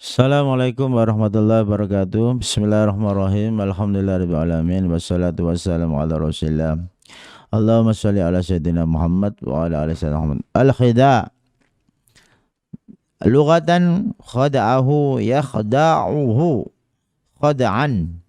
Assalamualaikum warahmatullahi wabarakatuh. Bismillahirrahmanirrahim. Alhamdulillahirabbil alamin wassalatu wassalamu ala Rasulillah. Allahumma shalli ala sayyidina Muhammad wa ala ali sayyidina Muhammad. Al-khida' lughatan khada'ahu yakhda'uhu khada'an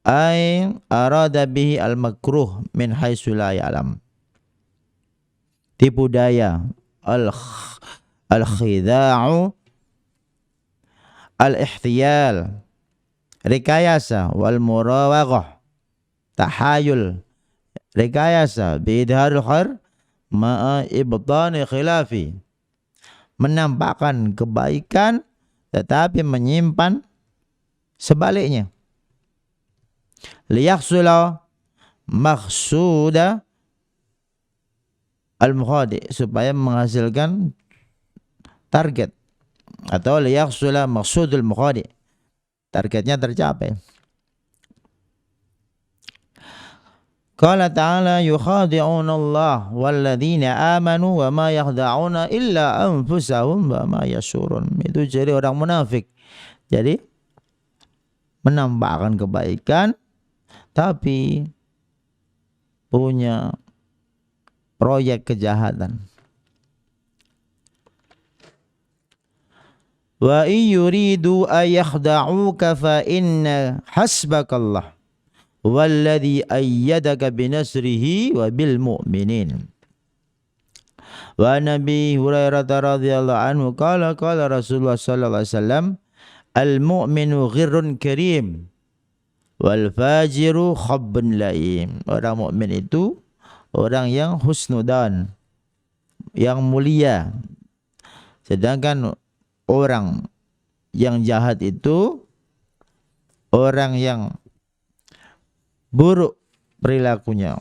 ay arada bihi al-makruh min haitsu la ya'lam. Tipu daya al-khida'u al-ihtiyal rekayasa wal murawaghah tahayul rekayasa biidharul khair ma'a ibtani khilafi menampakkan kebaikan tetapi menyimpan sebaliknya liyahsula maqsuda al-mukhadi supaya menghasilkan target atau liyahsula maqsudul mukhadi targetnya tercapai. Qala ta'ala yukhadi'una Allah walladzina amanu wa ma yakhda'una illa anfusahum wa ma yashurun. Itu jadi orang munafik. Jadi menampakkan kebaikan tapi punya proyek kejahatan. Wa yuridu ayakhda'uka fa inna hasbakallah walladhi ayyadaka binasrihi wa bil mu'minin. Wa Nabi Hurairah radhiyallahu anhu qala Rasulullah sallallahu alaihi wasallam al mu'minu ghirrun karim wal fajiru khabbun laim. Orang mukmin itu orang yang husnudan, yang mulia. Sedangkan orang yang jahat itu orang yang buruk perilakunya,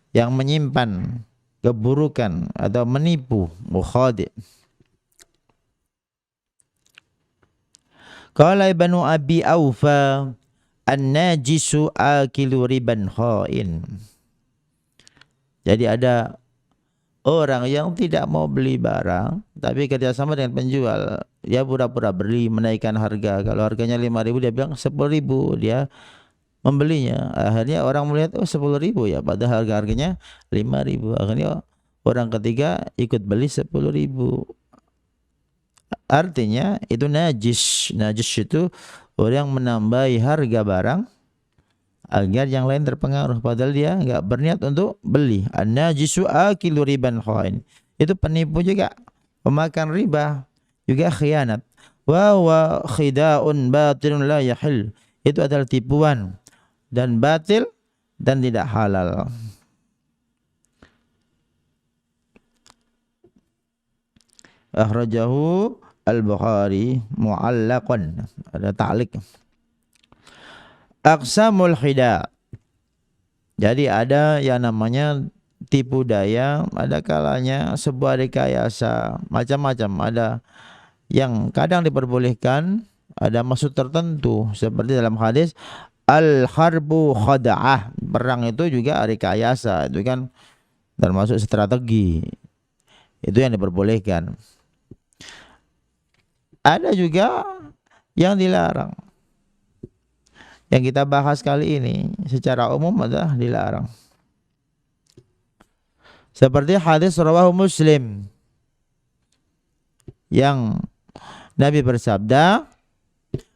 yang menyimpan keburukan atau menipu, mukhadi'. Qala Ibnu Abi Aufa an-najisu akilu riban khain. Jadi ada orang yang tidak mau beli barang tapi kerjasama dengan penjual, dia pura-pura beli, menaikkan harga. Kalau harganya 5.000 dia bilang 10.000, dia membelinya. Akhirnya orang melihat 10.000 ya, padahal harganya 5.000. Akhirnya orang ketiga ikut beli 10.000. Artinya itu najis. Najis itu orang menambahi harga barang agar yang lain terpengaruh, padahal dia enggak berniat untuk beli. An-najisu akilu riban khain. Itu penipu juga, pemakan riba, juga khianat. Wa huwa khida'un batilun la yahil. Itu adalah tipuan dan batil dan tidak halal. Akhrajahu Al-Bukhari mu'allaqan. Ada ta'liq. Aqsamul khida'. Jadi ada yang namanya tipu daya, ada kalanya sebuah rekayasa, macam-macam. Ada yang kadang diperbolehkan, ada maksud tertentu, seperti dalam hadis al-harbu khada'ah, perang itu juga rekayasa, itu kan termasuk strategi. Itu yang diperbolehkan. Ada juga yang dilarang. Yang kita bahas kali ini secara umum adalah dilarang. Seperti hadis rawahu Muslim yang Nabi bersabda,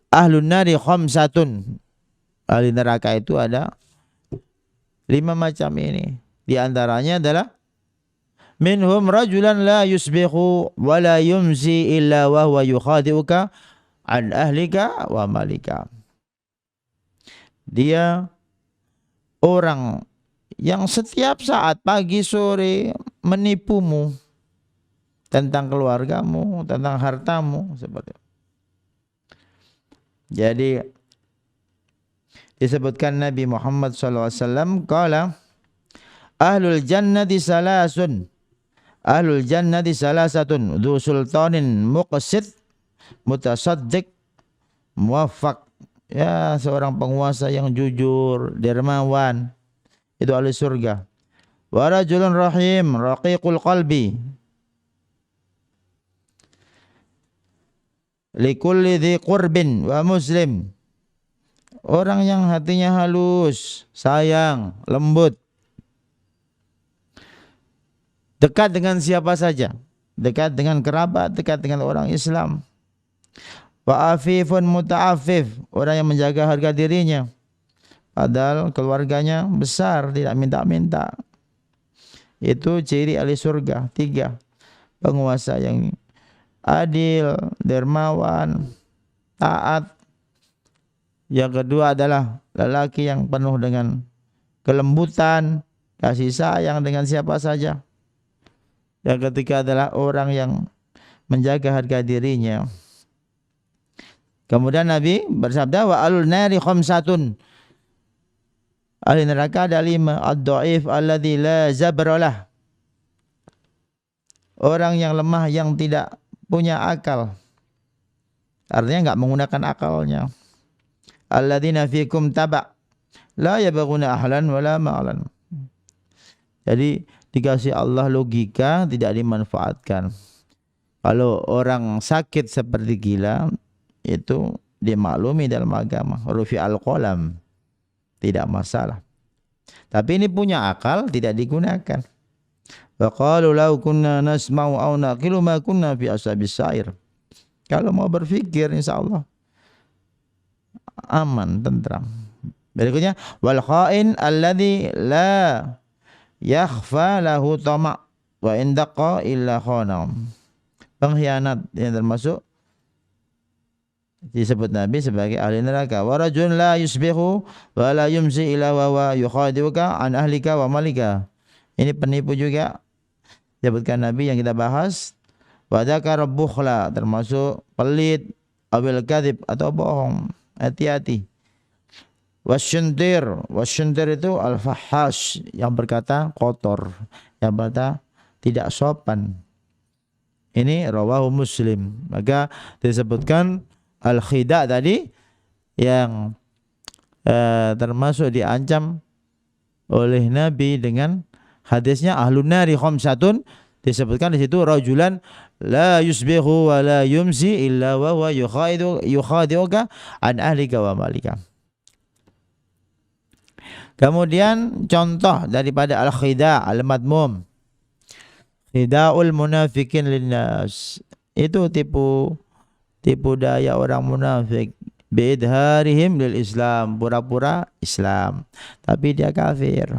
ahlun nari khamsatun. Ahli neraka itu ada 5 macam ini. Di antaranya adalah minhum rajulan la yusbihu wa la yumzi illa wa huwa yukhadi'uka an ahlika wa malika. Dia orang yang setiap saat pagi sore menipumu tentang keluargamu, tentang hartamu, seperti itu. Jadi disebutkan Nabi Muhammad SAW qala ahlul jannati salasun, ahlul jannati salasatun dzu sultanin muqsid mutasaddiq muwaffaq. Ya, seorang penguasa yang jujur, dermawan, itu ahli surga. Wa rajulun rahim, raqiqul qalbi. likulli dhi qurbin wa muslim. Orang yang hatinya halus, sayang, lembut, dekat dengan siapa saja, dekat dengan kerabat, dekat dengan orang Islam. Wa afifun muta'affif, orang yang menjaga harga dirinya, padahal keluarganya besar, tidak minta-minta. Itu ciri ahli surga. 3, penguasa yang adil, dermawan, taat. Yang kedua adalah lelaki yang penuh dengan kelembutan, kasih sayang dengan siapa saja. Yang ketiga adalah orang yang menjaga harga dirinya. Kemudian Nabi bersabda, wa alul nari khamsatun, ahli neraka ada 5. Ad-dhaif alladzi la zabralah, orang yang lemah yang tidak punya akal, artinya enggak menggunakan akalnya. Alladzina fikum taba' la yabghuna ahlan wala ma'lan. Jadi dikasih Allah logika, tidak dimanfaatkan. Kalau orang sakit seperti gila, itu dimaklumi dalam agama, rufi al-qalam, tidak masalah. Tapi ini punya akal, tidak digunakan. Wa qalu law kunna nasma'u aw naqilu ma kunna fi ashabis sa'ir. Kalau mau berpikir insyaallah aman, tentram. Berikutnya, wal kha'in alladzi la yakhfa lahu tama' wa indaqa illa khanam. Pengkhianat yang termasuk disebut Nabi sebagai ahli neraka. Wa rajulun la yusbihu wa la yumsi illa wa yukhadi'uka an ahlika wa malika. Ini penipu juga disebutkan Nabi yang kita bahas. Wa dzakara bukhla, termasuk pelit, awil kadzib atau bohong. Hati-hati. Wasyuntir itu al-fahash, yang berkata kotor, yang berkata tidak sopan. Ini rawahu Muslim. Maka disebutkan al-khida tadi yang termasuk diancam oleh Nabi dengan hadisnya ahlun nari khamsatun, disebutkan di situ rajulan la yusbihu wa la yumsi illa wa huwa yukhadi'uka an ahlika wa malika. Kemudian contoh daripada al-khida' al-madmum, khida'ul munafikin linnas, itu tipu daya orang munafik, bidharihim lil Islam, pura-pura Islam tapi dia kafir.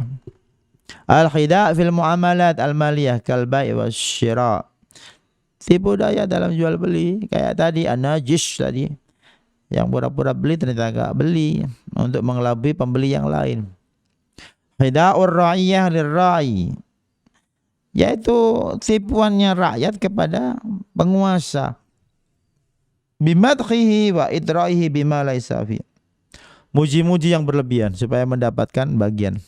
Al-khida' fil muamalat al-maliyah kal bai' wasyira, tipu daya dalam jual beli, kayak tadi an-najis tadi, yang pura-pura beli ternyata enggak beli untuk mengelabui pembeli yang lain. Khida'ur ra'iyah lirra'i, yaitu tipuannya rakyat kepada penguasa, bimadkhihi wa idra'ihi bima laisa fi, muji-muji yang berlebihan supaya mendapatkan bagian.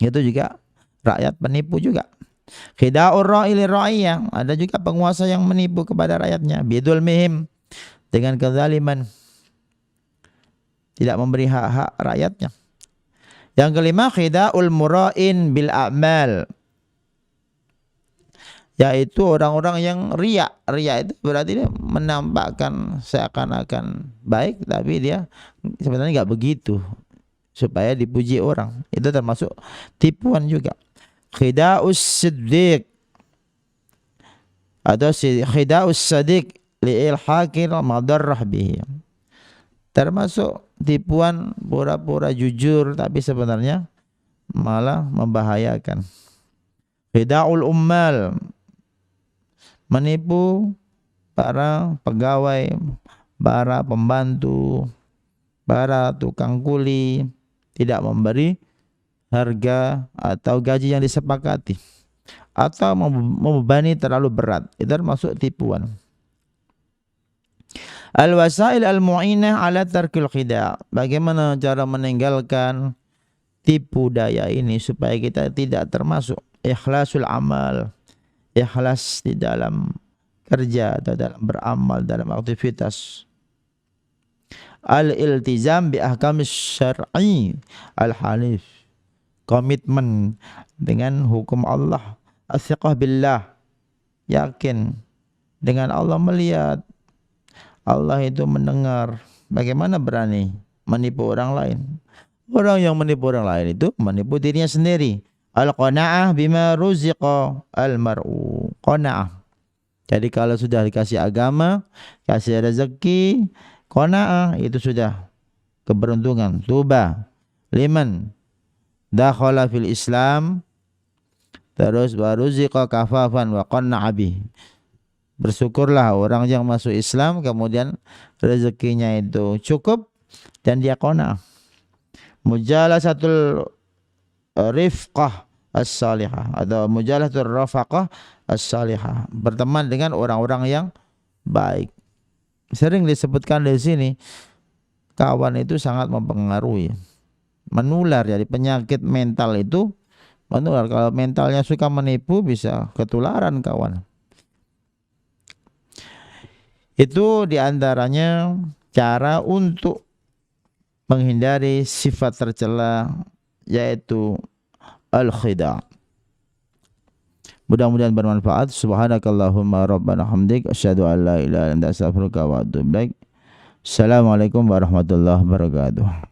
Itu juga rakyat penipu juga. Khida'ur ra'i lirra'iyah, ada juga penguasa yang menipu kepada rakyatnya, bidul mihim, dengan kezaliman, tidak memberi hak-hak rakyatnya. Yang kelima, khida'ul mura'in bil a'mal, yaitu orang-orang yang riya. Riya itu berarti dia menampakkan seakan-akan baik tapi dia sebenarnya enggak begitu supaya dipuji orang. Itu termasuk tipuan juga. Khida'us siddiq atau khida'us sadiq li'ilhaqil madarrah bihi, termasuk tipuan pura-pura jujur tapi sebenarnya malah membahayakan. Khida'ul ummal, menipu para pegawai, para pembantu, para tukang kuli, tidak memberi harga atau gaji yang disepakati, atau membebani terlalu berat. Itu termasuk tipuan. Al-wasail al-mu'inah ala tarkil khida', bagaimana cara meninggalkan tipu daya ini supaya kita tidak termasuk ikhlasul amal, ikhlas di dalam kerja atau dalam beramal, dalam aktivitas. Al-iltizam bi ahkamis syar'i al-hanif, komitmen dengan hukum Allah. As-siqah billah, yakin dengan Allah melihat, Allah itu mendengar. Bagaimana berani menipu orang lain? Orang yang menipu orang lain itu menipu dirinya sendiri. Al-qanaah bima ruziqa al-mar'u. Qanaah. Jadi kalau sudah dikasih agama, kasih rezeki, qanaah itu sudah keberuntungan. Tuba liman dakhala fil Islam terus waruziqa kafafan wa qanna'a bih. Bersyukurlah orang yang masuk Islam kemudian rezekinya itu cukup dan dia qanaah. Mujalasatul rifqah as-salihah atau mujalasatul rafaqah as-salihah, berteman dengan orang-orang yang baik. Sering disebutkan di sini kawan itu sangat mempengaruhi, menular. Jadi penyakit mental itu menular. Kalau mentalnya suka menipu bisa ketularan kawan. Itu diantaranya cara untuk menghindari sifat tercela, yaitu al-khida'. Mudah-mudahan bermanfaat. Subhanakallahumma rabbana hamdik asyhadu an la ilaha illa anta astaghfiruka wa atubu ilaik. Assalamualaikum warahmatullahi wabarakatuh.